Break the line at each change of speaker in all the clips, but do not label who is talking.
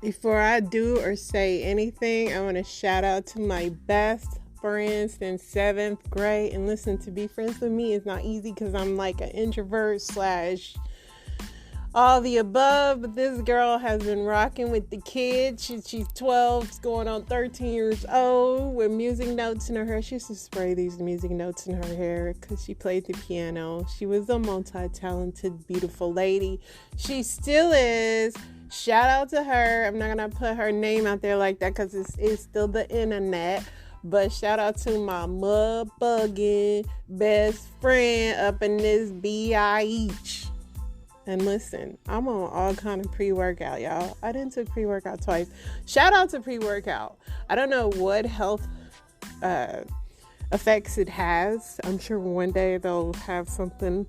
Before I do or say anything, I want to shout out to my best friends since 7th grade. And listen, to be friends with me is not easy because I'm like an introvert / all the above. But this girl has been rocking with the kids. She's 12, going on 13 years old with music notes in her hair. She used to spray these music notes in her hair because she played the piano. She was a multi-talented, beautiful lady. She still is. Shout out to her. I'm not going to put her name out there like that because it's still the internet. But shout out to my mud-bugging best friend up in this BIH. And listen, I'm on all kind of pre-workout, y'all. I done took pre-workout twice. Shout out to pre-workout. I don't know what health effects it has. I'm sure one day they'll have something.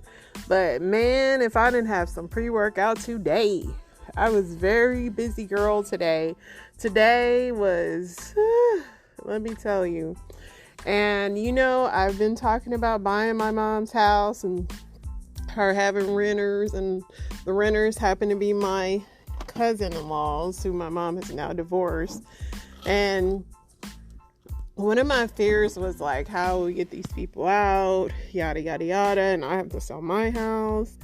But man, if I didn't have some pre-workout today, I was very busy girl today. Today was, let me tell you. And you know, I've been talking about buying my mom's house and her having renters, and the renters happen to be my cousin-in-laws who my mom has now divorced. And one of my fears was like, how we get these people out, yada yada yada, and I have to sell my house.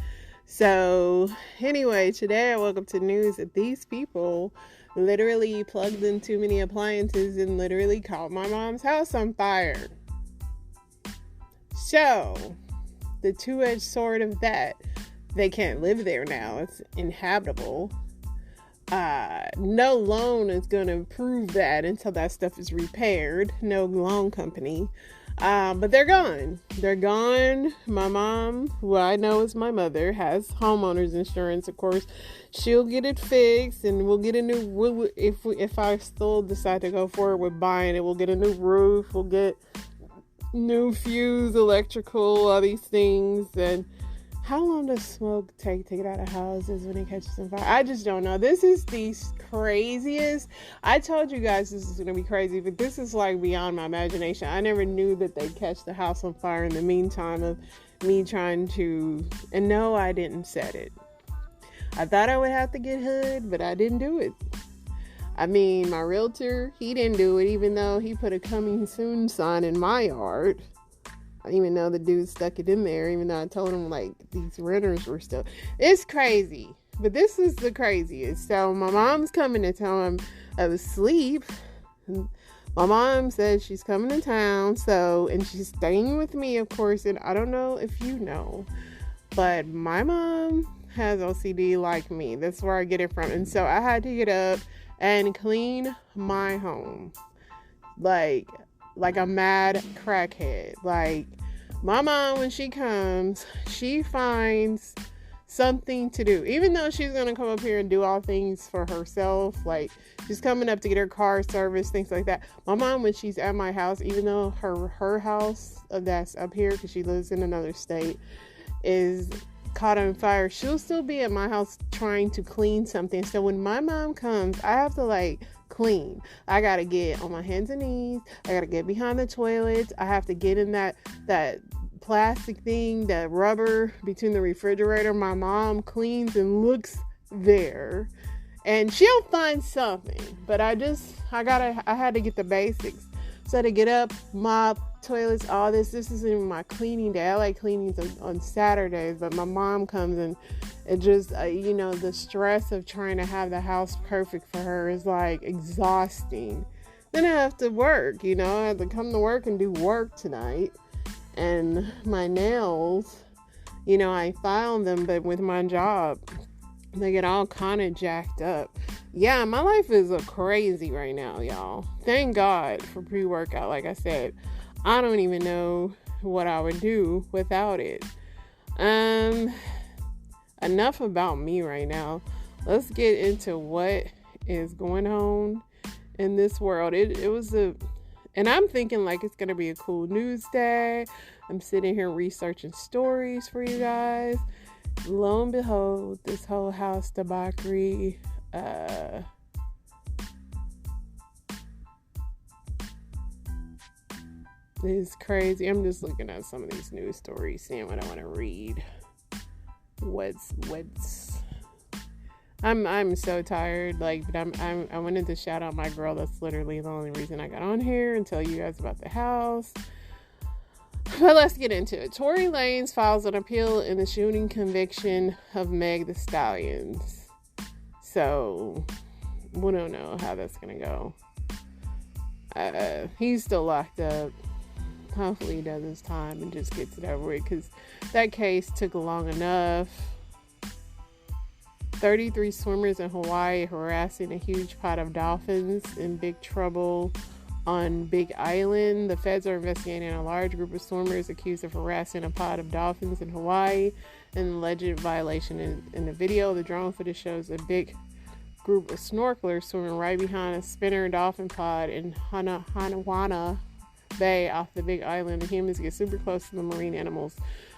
So anyway, today I woke up to news that these people literally plugged in too many appliances and literally caught my mom's house on fire. So the two-edged sword of that, they can't live there now. It's inhabitable. No loan is going to prove that until that stuff is repaired. No loan company. But they're gone. They're gone. My mom, who I know is my mother, has homeowners insurance. Of course, she'll get it fixed, and we'll get a new. If I still decide to go forward with buying it, we'll get a new roof. We'll get new fuse, electrical, all these things. And how long does smoke take to get out of houses when it catches on fire? I just don't know. This is the craziest. I told you guys this is going to be crazy, but this is like beyond my imagination. I never knew that they'd catch the house on fire in the meantime of me trying to, and no, I didn't set it. I thought I would have to get hood, but I didn't do it. I mean, my realtor, he didn't do it, even though he put a coming soon sign in my yard. I didn't even know the dude stuck it in there, even though I told him, like, these renters were still. It's crazy. But this is the craziest. So my mom's coming to tell him I was asleep. My mom says she's coming to town. And she's staying with me, of course. And I don't know if you know, but my mom has OCD like me. That's where I get it from. And so I had to get up and clean my home. Like a mad crackhead. Like, my mom, when she comes, she finds something to do. Even though she's going to come up here and do all things for herself, like, she's coming up to get her car serviced, things like that. My mom, when she's at my house, even though her house that's up here, because she lives in another state, is caught on fire, she'll still be at my house trying to clean something. So when my mom comes, I have to, like, clean. I gotta get on my hands and knees. I gotta get behind the toilets. I have to get in that plastic thing, that rubber between the refrigerator. My mom cleans and looks there, and she'll find something. But I had to get the basics. So to get up, mop, toilets, all this. This isn't my cleaning day. I like cleanings on Saturdays, but my mom comes and it just, the stress of trying to have the house perfect for her is like exhausting. Then I have to work, I have to come to work and do work tonight. And my nails, I filed them, but with my job, they get all kind of jacked up. Yeah, my life is crazy right now, y'all. Thank God for pre-workout. Like I said, I don't even know what I would do without it. Enough about me right now. Let's get into what is going on in this world. And I'm thinking like it's going to be a cool news day. I'm sitting here researching stories for you guys. Lo and behold, this whole house debauchery, is crazy. I'm just looking at some of these news stories, seeing what I want to read. What's I'm so tired. Like, but I wanted to shout out my girl. That's literally the only reason I got on here and tell you guys about the house. But let's get into it. Tory Lanez files an appeal in the shooting conviction of Meg Thee Stallions. So we don't know how that's gonna go. He's still locked up. Hopefully he does his time and just gets it over with, because that case took long enough. 33 swimmers in Hawaii harassing a huge pod of dolphins in big trouble on Big Island. The feds are investigating a large group of swimmers accused of harassing a pod of dolphins in Hawaii, an alleged violation. In the video, the drone footage shows a big group of snorkelers swimming right behind a spinner dolphin pod in Hanawana Bay off the Big Island. The humans get super close to the marine animals.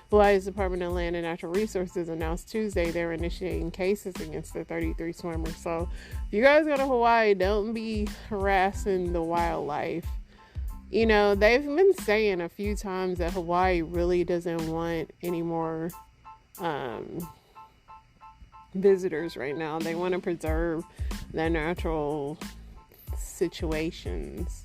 Hawaii's Department of Land and Natural Resources announced Tuesday they're initiating cases against the 33 swimmers. So if you guys go to Hawaii, don't be harassing the wildlife. You know, they've been saying a few times that Hawaii really doesn't want any more visitors right now. They want to preserve their natural situations.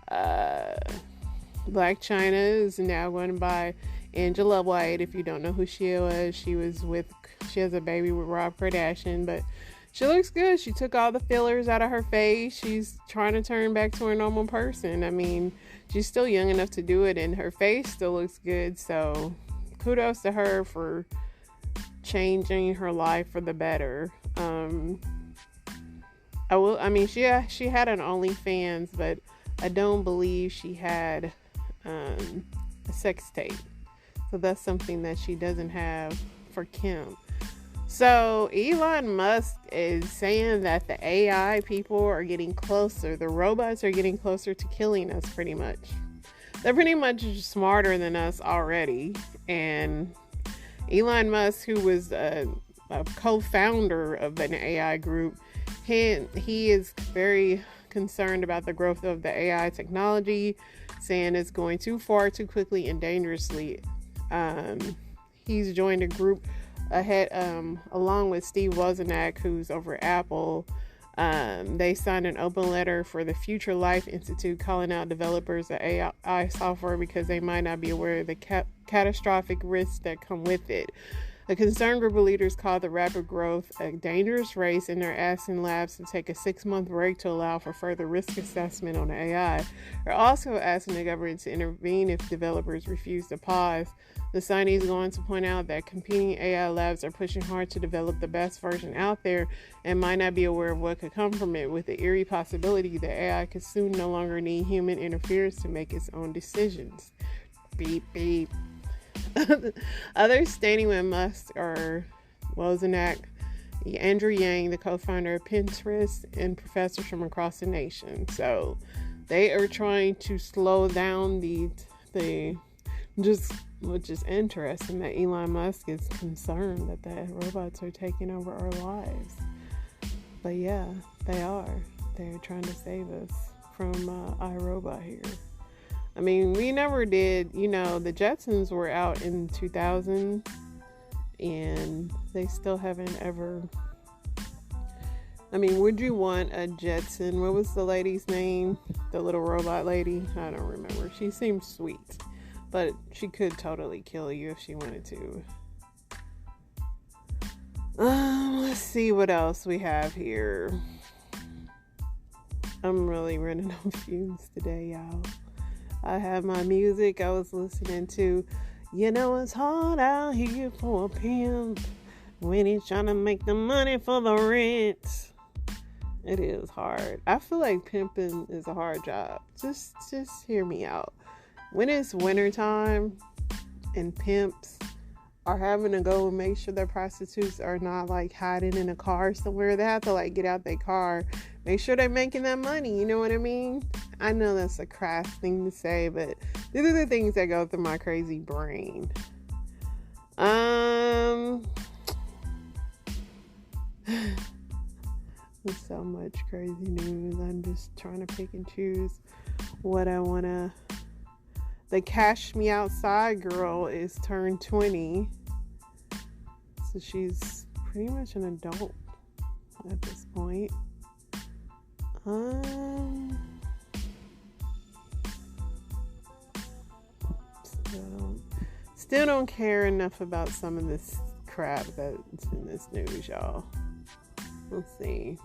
Blac Chyna is now going by Angela White. If you don't know who she was, she has a baby with Rob Kardashian, but she looks good. She took all the fillers out of her face. She's trying to turn back to a normal person. I mean, she's still young enough to do it, and her face still looks good. So kudos to her for changing her life for the better. She had an OnlyFans, but I don't believe she had a sex tape. So that's something that she doesn't have for Kim. So Elon Musk is saying that the AI people are getting closer. The robots are getting closer to killing us, pretty much. They're pretty much smarter than us already. And Elon Musk, who was a co-founder of an AI group, he is very concerned about the growth of the AI technology, saying it's going too far, too quickly, and dangerously. He's joined a group ahead, along with Steve Wozniak, who's over Apple. They signed an open letter for the Future Life Institute, calling out developers of AI software because they might not be aware of the catastrophic risks that come with it. A concerned group of leaders called the rapid growth a dangerous race, and they're asking labs to take a 6-month break to allow for further risk assessment on the AI. They're also asking the government to intervene if developers refuse to pause. The scientists go on to point out that competing AI labs are pushing hard to develop the best version out there and might not be aware of what could come from it, with the eerie possibility that AI could soon no longer need human interference to make its own decisions. Beep, beep. Others standing with Musk are Wozniak, Andrew Yang, the co-founder of Pinterest, and professors from across the nation. So they are trying to slow down which is interesting that Elon Musk is concerned that the robots are taking over our lives. But yeah, they are. They're trying to save us from iRobot here. I mean, we never did, the Jetsons were out in 2000 and they still haven't ever. I mean, would you want a Jetson? What was the lady's name? The little robot lady? I don't remember. She seemed sweet, but she could totally kill you if she wanted to. Let's see what else we have here. I'm really running on fumes today, y'all. I have my music I was listening to. It's hard out here for a pimp when he's trying to make the money for the rent. It is hard. I feel like pimping is a hard job. Just hear me out. When it's wintertime and pimps are having to go and make sure their prostitutes are not hiding in a car somewhere, they have to get out their car, make sure they're making that money. You know what I mean? I know that's a crass thing to say, but these are the things that go through my crazy brain. There's so much crazy news. I'm just trying to pick and choose what I want to. The Cash Me Outside girl is turned 20. So she's pretty much an adult at this point. Still don't care enough about some of this crap that's in this news, y'all. Let's see.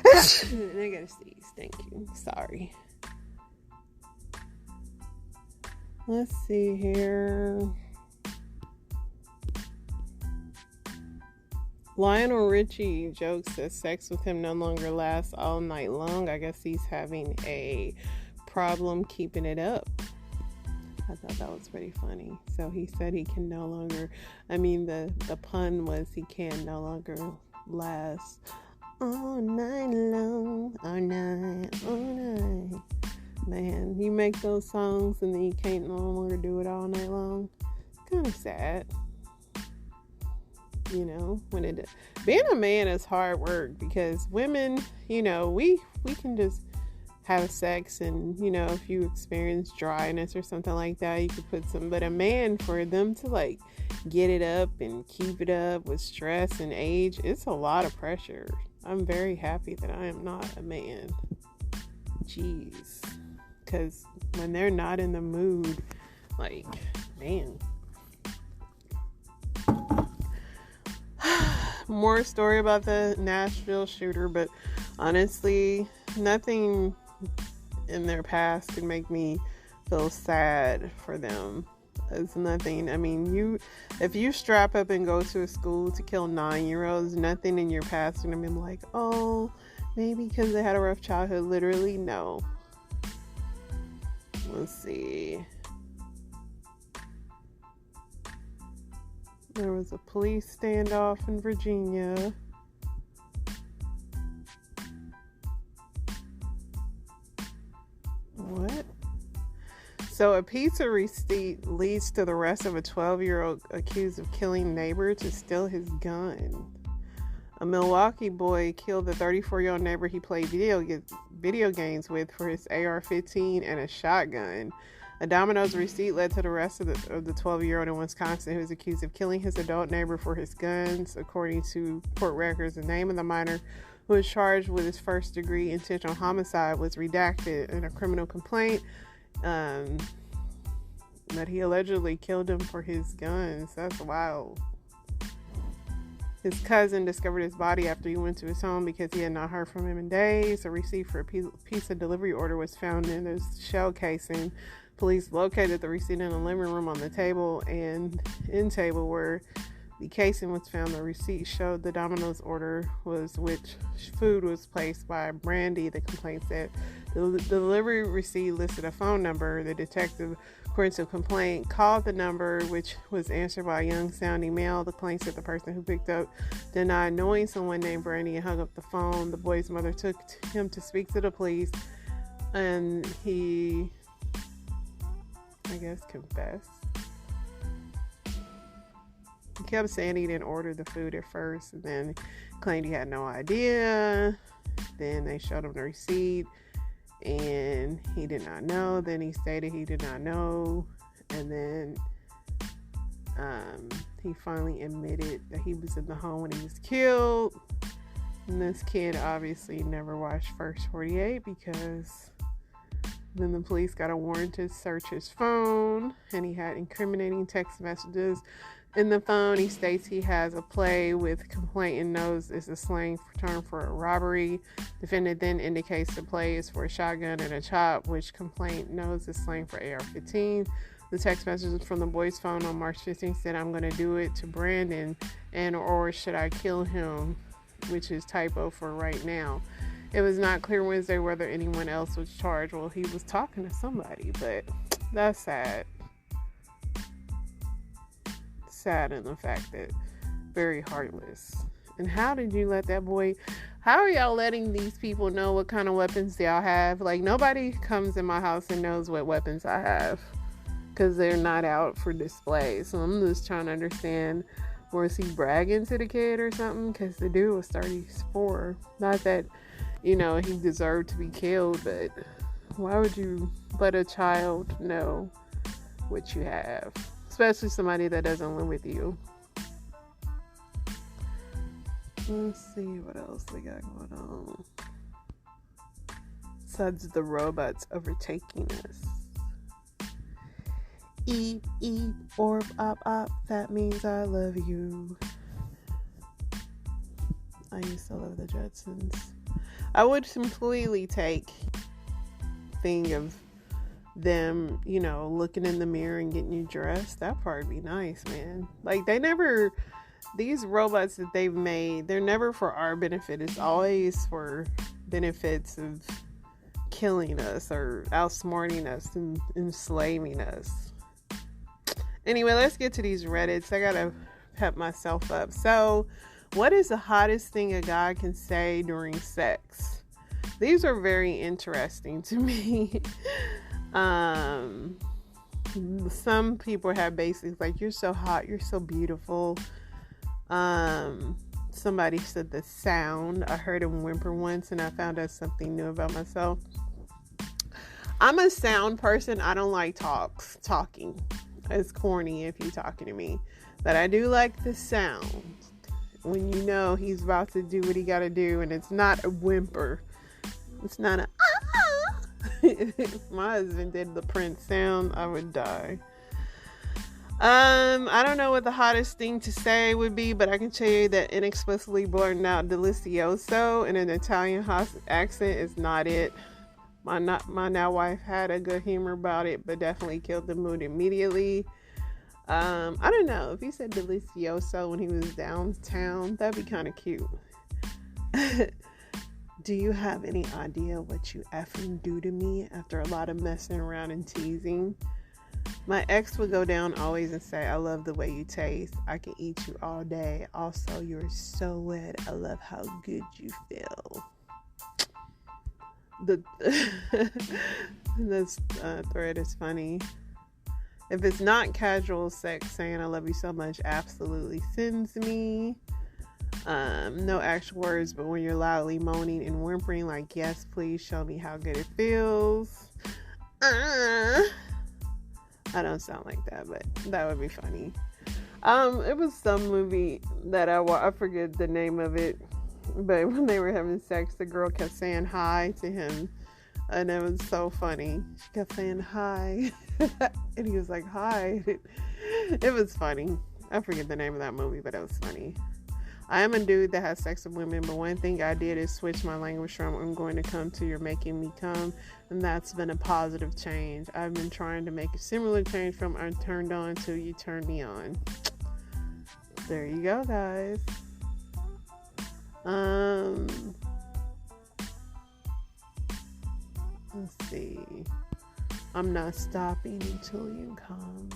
I gotta sneeze. Thank you. Sorry. Let's see here. Lionel Richie jokes that sex with him no longer lasts all night long. I guess he's having a problem keeping it up. I thought that was pretty funny. So he said he can no longer, the pun was he can no longer last all night long, all night. Man, you make those songs and then you can't no longer do it all night long. Kind of sad. You know, being a man is hard work, because women, you know, we can just have sex and, you know, if you experience dryness or something like that, you could put some, but a man, for them to like get it up and keep it up with stress and age, it's a lot of pressure. I'm very happy that I am not a man. Jeez. Because when they're not in the mood, like, man. More story about the Nashville shooter, but honestly, nothing in their past can make me feel sad for them. It's nothing. If you strap up and go to a school to kill 9-year-olds, nothing in your past is gonna be like, oh, maybe because they had a rough childhood. Literally, no. Let's see. There was a police standoff in Virginia. What? So a pizza receipt leads to the arrest of a 12-year-old accused of killing neighbor to steal his gun. A Milwaukee boy killed the 34-year-old neighbor he played video games with for his AR-15 and a shotgun. A Domino's receipt led to the arrest of the 12-year-old in Wisconsin who was accused of killing his adult neighbor for his guns. According to court records, the name of the minor who was charged with his first-degree intentional homicide was redacted in a criminal complaint, that he allegedly killed him for his guns. That's wild. His cousin discovered his body after he went to his home because he had not heard from him in days. A receipt for a pizza delivery order was found in his shell casing. Police located the receipt in the living room on the table and end table where the casing was found. The receipt showed the Domino's order was which food was placed by Brandy, the complaint said. The delivery receipt listed a phone number. The detective, according to the complaint, called the number, which was answered by a young-sounding male. The complaint said the person who picked up denied knowing someone named Brandy and hung up the phone. The boy's mother took him to speak to the police, and he, I guess, confessed. He kept saying he didn't order the food at first, and then claimed he had no idea. Then they showed him the receipt, and he did not know. Then he stated he did not know, and then he finally admitted that he was in the home when he was killed. And this kid obviously never watched First 48 because then the police got a warrant to search his phone, and he had incriminating text messages in the phone. He states he has a play with complaint and knows it's a slang term for a robbery. Defendant then indicates the play is for a shotgun and a chop, which complaint knows is slang for AR-15. The text messages from the boy's phone on March 15th said, "I'm going to do it to Brandon, and or should I kill him?" which is typo for right now. It was not clear Wednesday whether anyone else was charged. Well, he was talking to somebody, but that's sad. Sad in the fact that very heartless. And how did you let that boy, how are y'all letting these people know what kind of weapons y'all have? Like, nobody comes in my house and knows what weapons I have because they're not out for display. So I'm just trying to understand, was he bragging to the kid or something? Because the dude was 34. Not that, you know, he deserved to be killed, but Why would you let a child know what you have? Especially somebody that doesn't live with you. Let's see what else we got going on. Besides the robots overtaking us. Eep, eep, orb, op, op. That means I love you. I used to love the Jetsons. I would completely take thing of them, looking in the mirror and getting you dressed. That part would be nice, man. Like, these robots that they've made, they're never for our benefit. It's always for benefits of killing us or outsmarting us and enslaving us. Anyway, let's get to these Reddits. I gotta pep myself up. So, what is the hottest thing a guy can say during sex? These are very interesting to me. Some people have basics like, you're so hot, you're so beautiful. Somebody said the sound. I heard him whimper once and I found out something new about myself. I'm a sound person. I don't like talking. It's corny if you're talking to me. But I do like the sound. When you know he's about to do what he got to do and it's not a whimper. It's not a If my husband did the Prince sound, I would die. I don't know what the hottest thing to say would be, but I can tell you that inexplicably blurting out delicioso in an Italian accent is not it. My now wife had a good humor about it, but definitely killed the mood immediately. I don't know. If he said delicioso when he was downtown, that'd be kind of cute. Do you have any idea what you effing do to me after a lot of messing around and teasing? My ex would go down always and say, I love the way you taste. I can eat you all day. Also, you're so wet. I love how good you feel. This thread is funny. If it's not casual sex, saying I love you so much absolutely sends me. No actual words, but when you're loudly moaning and whimpering like, yes, please show me how good it feels. I don't sound like that, but that would be funny. It was some movie that I forget the name of it, but when they were having sex, the girl kept saying hi to him, and it was so funny. She kept saying hi, and he was like, hi. It was funny. I forget the name of that movie, but it was funny. I am a dude that has sex with women, but one thing I did is switch my language from I'm going to come to you're making me come, and that's been a positive change. I've been trying to make a similar change from I'm turned on to you turn me on. There you go, guys. Let's see. I'm not stopping until you come.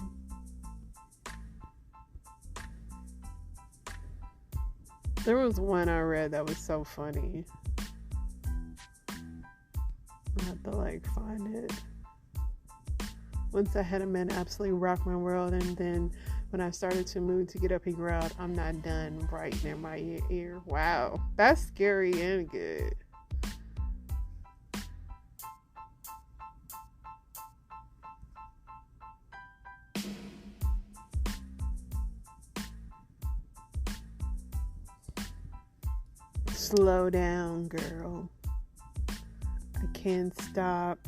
There was one I read that was so funny. I have to find it. Once I had a man absolutely rock my world, and then when I started to move to get up, he growled, I'm not done, right near my ear. Wow, that's scary and good. Slow down, girl. I can't stop.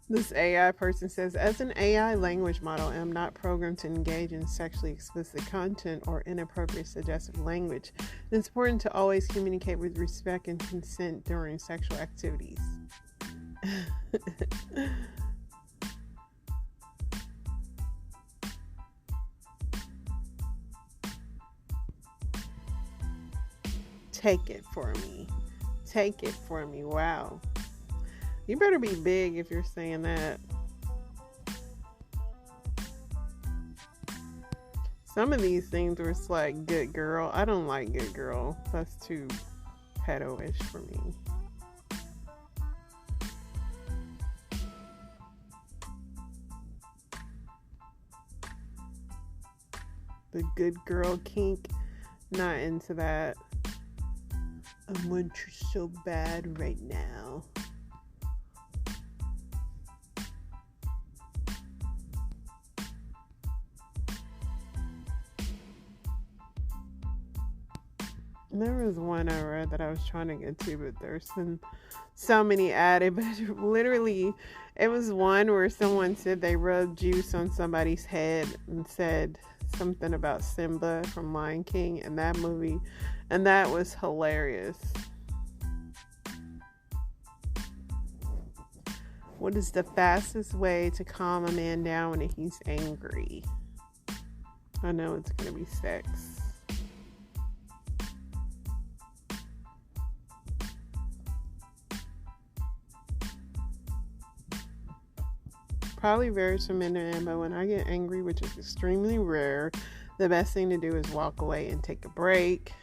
This AI person says, as an AI language model, I am not programmed to engage in sexually explicit content or inappropriate suggestive language. It's important to always communicate with respect and consent during sexual activities. Take it for me. Take it for me. Wow. You better be big if you're saying that. Some of these things were like good girl. I don't like good girl. That's too pedo-ish for me. The good girl kink. Not into that. I want you so bad right now. There was one I read that I was trying to get to, but there's been so many added. But literally, it was one where someone said they rubbed juice on somebody's head and said something about Simba from Lion King in that movie, and that was hilarious. What is the fastest way to calm a man down when he's angry? I know it's gonna be sex. Probably varies from men to men, but when I get angry, which is extremely rare, the best thing to do is walk away and take a break.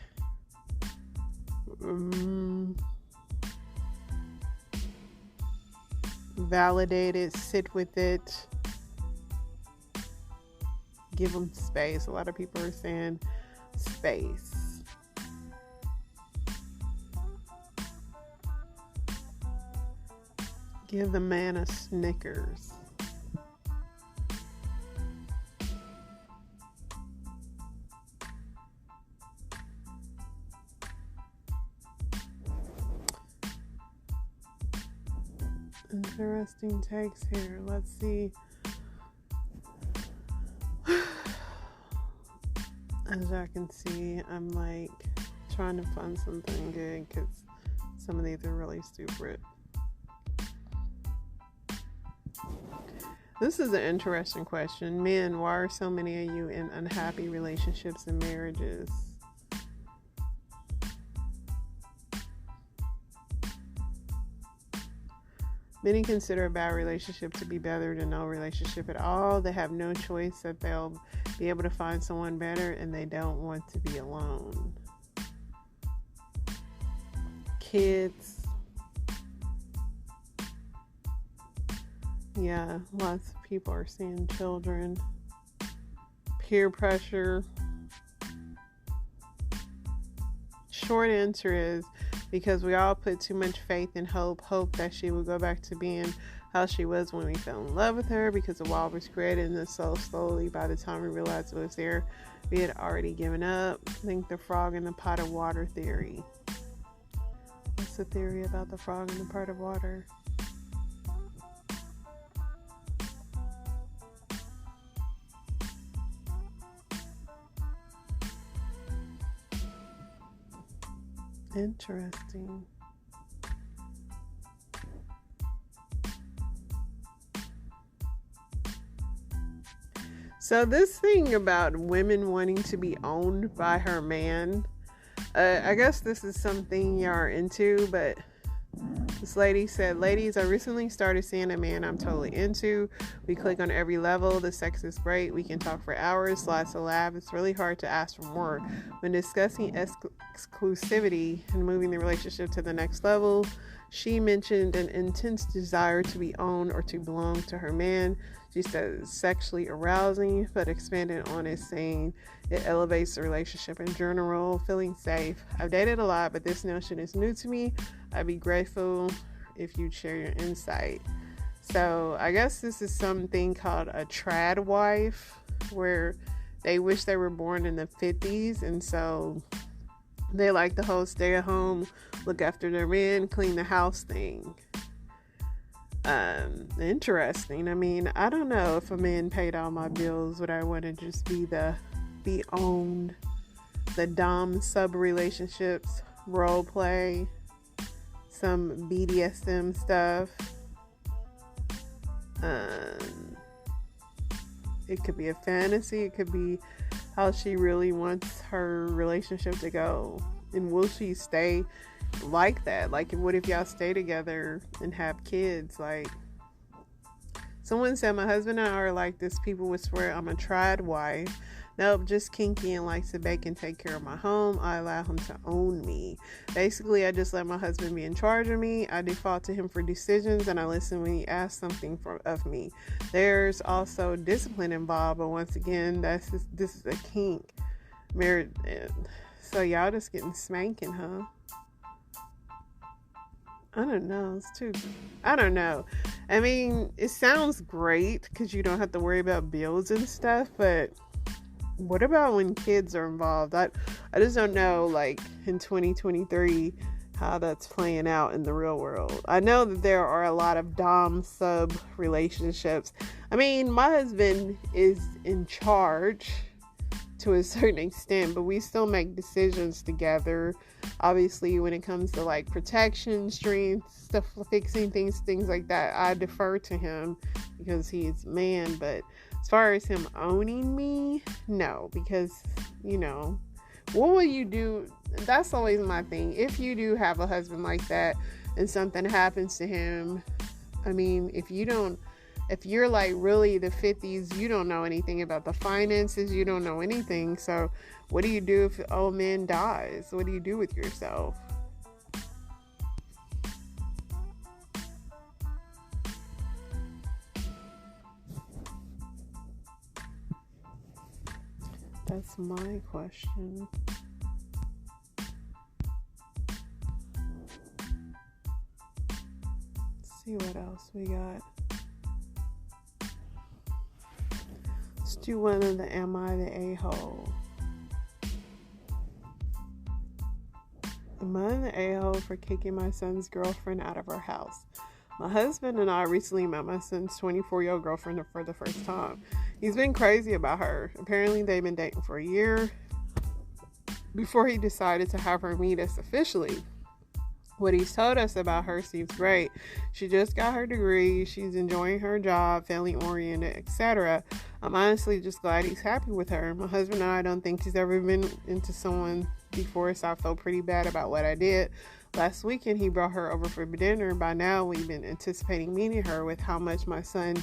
Validate it, sit with it, give them space. A lot of people are saying space. Give the man a Snickers. Interesting takes here. Let's see. As I can see, I'm like trying to find something good because some of these are really stupid. This is an interesting question. Men, why are so many of you in unhappy relationships and marriages? Many consider a bad relationship to be better than no relationship at all. They have no choice that they'll be able to find someone better, and they don't want to be alone. Kids. Yeah, lots of people are seeing children. Peer pressure. Short answer is because we all put too much faith and hope that she would go back to being how she was when we fell in love with her, because the wall was created, and so slowly by the time we realized it was there, we had already given up. I think the frog in the pot of water theory. What's the theory about the frog in the pot of water? Interesting. So this thing about women wanting to be owned by her man, I guess this is something you're into, but this lady said, ladies, I recently started seeing a man I'm totally into. We click on every level. The sex is great. We can talk for hours. Lots of laugh. It's really hard to ask for more. When discussing exclusivity and moving the relationship to the next level, she mentioned an intense desire to be owned or to belong to her man. She said it's sexually arousing, but expanded on it, saying it elevates the relationship in general, feeling safe. I've dated a lot, but this notion is new to me. I'd be grateful if you'd share your insight. So I guess this is something called a trad wife, where they wish they were born in the 50s, and so they like the whole stay at home, look after their man, clean the house thing. Interesting. I mean, I don't know if a man paid all my bills, would I want to just be owned? The dom sub relationships, role play, some BDSM stuff. It could be a fantasy. It could be how she really wants her relationship to go. And will she stay like that? Like, what if y'all stay together and have kids? Like, someone said my husband and I are like this. People would swear I'm a tried wife. Nope, just kinky and likes to bake and take care of my home. I allow him to own me. Basically, I just let my husband be in charge of me. I default to him for decisions, and I listen when he asks something of me. There's also discipline involved, but once again, this is a kink. Married. So y'all just getting spanking, huh? I don't know. I don't know. I mean, it sounds great because you don't have to worry about bills and stuff, but what about when kids are involved? I just don't know, like, in 2023, how that's playing out in the real world. I know that there are a lot of dom sub relationships. I mean, my husband is in charge to a certain extent, but we still make decisions together. Obviously, when it comes to like protection, strength, stuff, fixing things like that, I defer to him because he's man. But as far as him owning me, no, because what will you do? That's always my thing. If you do have a husband like that and something happens to him, I mean, if you're like really the 50s, you don't know anything about the finances, you don't know anything. So what do you do if the old man dies? What do you do with yourself? That's my question. Let's see what else we got. Let's do one of the Am I the A-hole? Am I the A-hole for kicking my son's girlfriend out of our house? My husband and I recently met my son's 24-year-old girlfriend for the first time. He's been crazy about her. Apparently, they've been dating for a year before he decided to have her meet us officially. What he's told us about her seems great. She just got her degree. She's enjoying her job, family-oriented, etc. I'm honestly just glad he's happy with her. My husband and I don't think he's ever been into someone before, so I felt pretty bad about what I did. Last weekend, he brought her over for dinner. By now, we've been anticipating meeting her with how much my son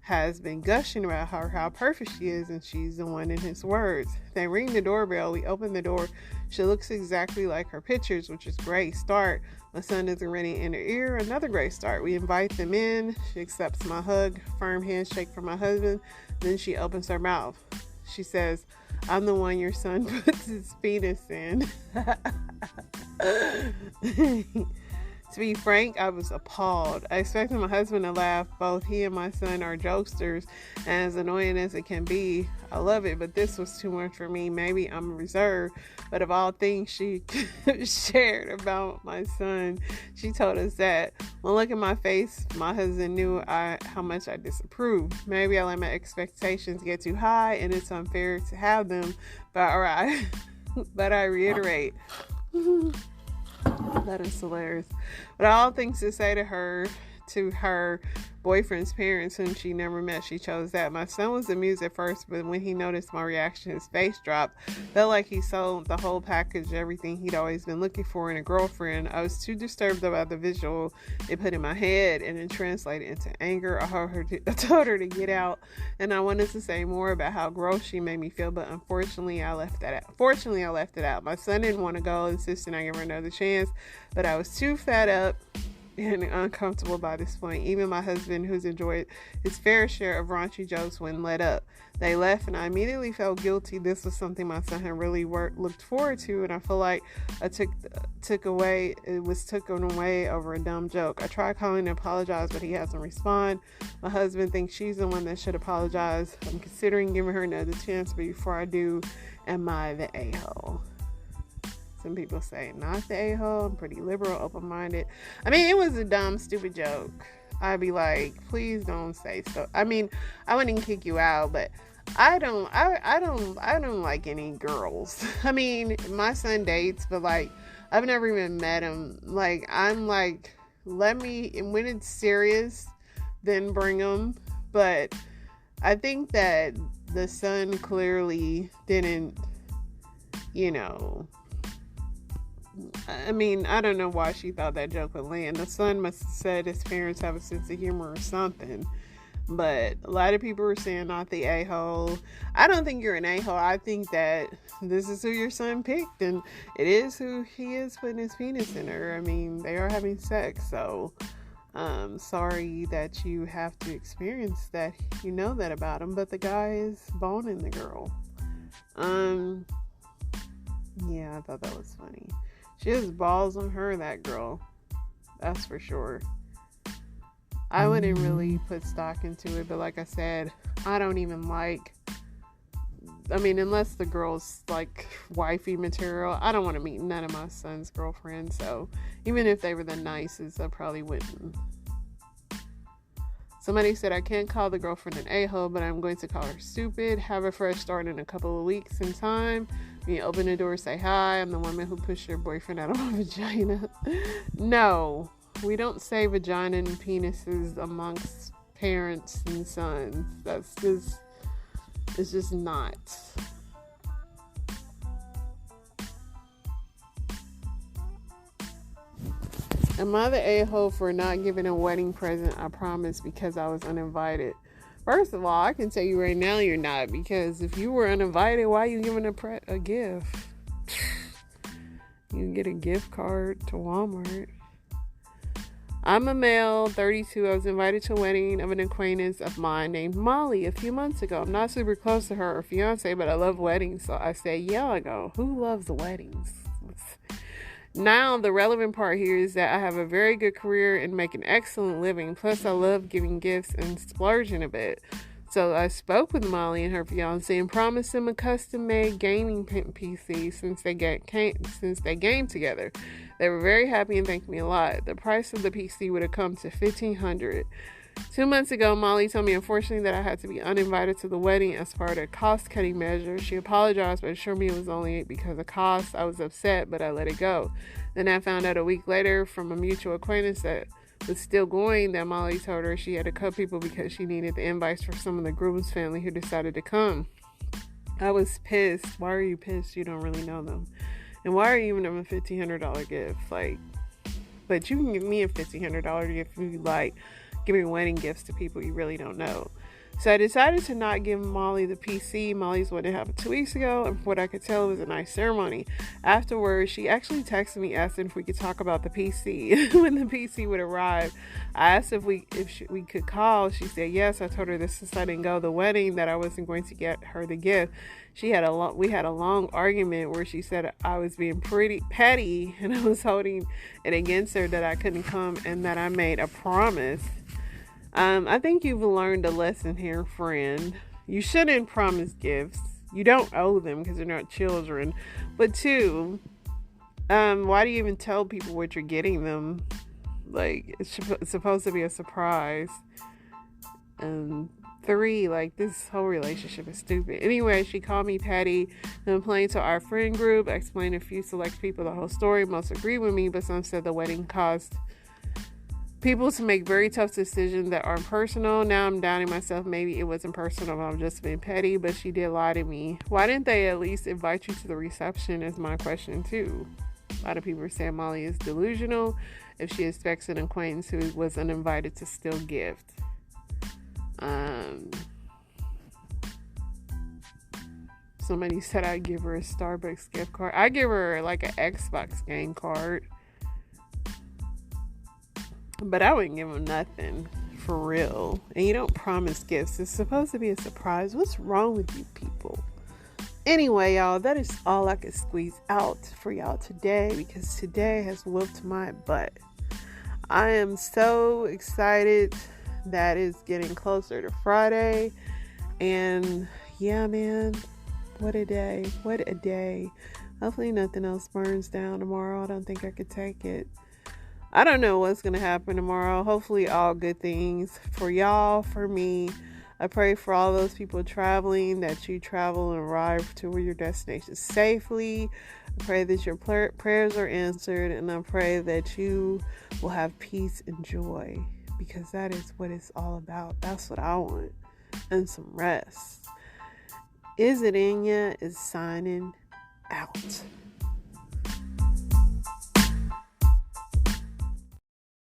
has been gushing about her, how perfect she is, and she's the one in his words. They ring the doorbell. We open the door. She looks exactly like her pictures, which is great start. My son isn't ready in her ear. Another great start. We invite them in. She accepts my hug, firm handshake from my husband. Then she opens her mouth. She says, "I'm the one your son puts his penis in." To be frank, I was appalled. I expected my husband to laugh. Both he and my son are jokesters, and as annoying as it can be, I love it, but this was too much for me. Maybe I'm reserved, but of all things she shared about my son, she told us that. One look at my face, my husband knew how much I disapproved. Maybe I let my expectations get too high, and it's unfair to have them, but I reiterate. That is hilarious. But all things to say to her boyfriend's parents, whom she never met, she chose that. My son was amused at first, but when he noticed my reaction, his face dropped. Felt like he sold the whole package, everything he'd always been looking for in a girlfriend. I was too disturbed about the visual it put in my head, and it translated into anger. I told her to get out, and I wanted to say more about how gross she made me feel, but unfortunately, I left that out. Fortunately, I left it out. My son didn't want to go, insisting I give her another chance, but I was too fed up and uncomfortable by this point. Even my husband, who's enjoyed his fair share of raunchy jokes, wouldn't let up. They left, and I immediately felt guilty. This was something my son had really looked forward to, and I feel like I took away over a dumb joke. I tried calling to apologize, but he hasn't responded. My husband thinks she's the one that should apologize. I'm considering giving her another chance, but before I do, am I the a-hole? Some people say not the a-hole. I'm pretty liberal, open-minded. I mean, it was a dumb, stupid joke. I'd be like, please don't say so. I mean, I wouldn't kick you out, but I don't like any girls. I mean, my son dates, but like, I've never even met him. Like, I'm like, when it's serious, then bring him. But I think that the son clearly didn't, I mean, I don't know why she thought that joke would land. The son must have said his parents have a sense of humor or something. But a lot of people were saying not the a-hole. I don't think you're an a-hole. I think that this is who your son picked, and it is who he is putting his penis in her. I mean, they are having sex, so sorry that you have to experience that. You know that about him, but the guy is boning the girl. Yeah, I thought that was funny. She has balls on her, that girl. That's for sure. I wouldn't really put stock into it, but like I said, I don't even unless the girl's like wifey material, I don't want to meet none of my son's girlfriends. So even if they were the nicest, I probably wouldn't. Somebody said I can't call the girlfriend an a-hole, but I'm going to call her stupid. Have a fresh start in a couple of weeks in time. When you open the door, say hi. I'm the woman who pushed your boyfriend out of my vagina. No, we don't say vagina and penises amongst parents and sons. It's just not. Am I the a-hole for not giving a wedding present? I promise, because I was uninvited. First of all, I can tell you right now you're not, because if you were uninvited, why are you giving a gift? You can get a gift card to Walmart. I'm a male, 32. I was invited to a wedding of an acquaintance of mine named Molly a few months ago. I'm not super close to her fiance, but I love weddings, so I say, yeah, I go. Who loves weddings? Now, the relevant part here is that I have a very good career and make an excellent living. Plus, I love giving gifts and splurging a bit. So I spoke with Molly and her fiance and promised them a custom-made gaming PC since they game together. They were very happy and thanked me a lot. The price of the PC would have come to $1,500. 2 months ago, Molly told me, unfortunately, that I had to be uninvited to the wedding as part of a cost-cutting measure. She apologized, but assured me it was only because of cost. I was upset, but I let it go. Then I found out a week later from a mutual acquaintance that was still going that Molly told her she had to cut people because she needed the invites for some of the groom's family who decided to come. I was pissed. Why are you pissed? You don't really know them. And why are you giving them a $1,500 gift? But you can give me a $1,500 gift if you like giving wedding gifts to people you really don't know. So I decided to not give Molly the PC. Molly's wedding happened 2 weeks ago, and from what I could tell, it was a nice ceremony. Afterwards, she actually texted me asking if we could talk about the PC. When the PC would arrive, I asked if we could call. She said yes. I told her this is letting go the wedding, that I wasn't going to get her the gift. We had a long argument where she said I was being pretty petty, and I was holding it against her that I couldn't come and that I made a promise. I think you've learned a lesson here, friend. You shouldn't promise gifts. You don't owe them because they're not children. But 2, why do you even tell people what you're getting them? It's supposed to be a surprise. 3, this whole relationship is stupid. Anyway, she called me petty, complained to our friend group, explained a few select people the whole story. Most agreed with me, but some said the wedding caused people to make very tough decisions that aren't personal. Now I'm doubting myself. Maybe it wasn't personal, I'm just being petty, but she did lie to me. Why didn't they at least invite you to the reception is my question too. A lot of people are saying Molly is delusional if she expects an acquaintance who was uninvited to still gift. Somebody said I'd give her a Starbucks gift card. I'd give her an Xbox game card. But I wouldn't give them nothing, for real. And you don't promise gifts. It's supposed to be a surprise. What's wrong with you people? Anyway, y'all, that is all I could squeeze out for y'all today, because today has whooped my butt. I am so excited that it's getting closer to Friday. And yeah, man, what a day. What a day. Hopefully nothing else burns down tomorrow. I don't think I could take it. I don't know what's going to happen tomorrow. Hopefully all good things for y'all, for me. I pray for all those people traveling, that you travel and arrive to where your destination safely. I pray that your prayers are answered, and I pray that you will have peace and joy, because that is what it's all about. That's what I want. And some rest. Is It In Ya is signing out.